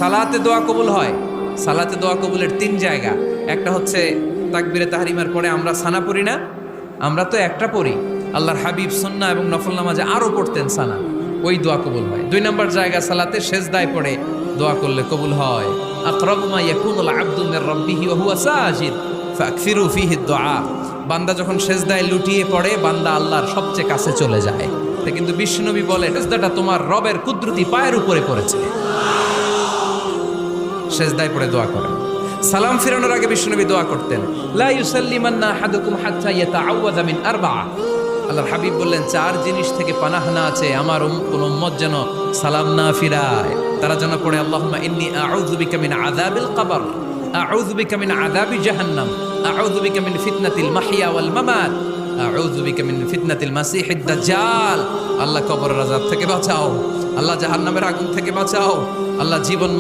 সালাতে দোয়া কবুল হয়। সালাতে দোয়া কবুলের 3 জায়গা। একটা হচ্ছে তাকবীরে তাহরিমার পরে আমরা সানা পড়ি না, আমরা তো একটা পড়ি। আল্লাহর হাবিব সুন্নাহ এবং নফল নামাজে আরো পড়তেন সানা, ওই দোয়া কবুল হয়। 2 নম্বর জায়গা সালাতে সেজদায় পড়ে দোয়া করলে কবুল হয়। আকরাবু মা ইয়াকুনুল আবদু মির রাব্বিহি ওয়া হুয়া সাজিদ ফাকসিরু ফিহি দুআ। বান্দা যখন সেজদায় লুটিয়ে পড়ে, বান্দা আল্লাহর সবচেয়ে কাছে চলে যায়। তা কিন্তু বিশ্বনবী বলে, সেজদাটা তোমার রবের কুদরতি পায়ের উপরে পড়েছে। সেজদায় পড়ে দোয়া করেন। সালাম ফিরানোর আগে বিশ্বনবী দোয়া করতেন, লা ইউসাল্লিমান্না আহাদুকুম হাত্তা ইয়াতাআওয়াযা মিন আরবা'a। আল্লাহর হাবিব বললেন, 4 জিনিস থেকে পানাহ না আছে আমার কোন উম্মত যেন সালাম না ফিরায়। তারা যেন পড়ে, আল্লাহুম্মা ইন্নী আউযু বিকা মিন আযাবিল কবর, আউযু বিকা মিন আযাবি জাহান্নাম, আউযু বিকা মিন ফিতনাতিল মাহইয়া ওয়াল মামাত, আউযু বিকা মিন ফিতনাতিল মাসিহিদ দাজ্জাল। আল্লাহ কবরের আযাব থেকে বাঁচাও, আল্লাহ জাহান্নামের আগুন থেকে বাঁচাও, আল্লাহ জীবন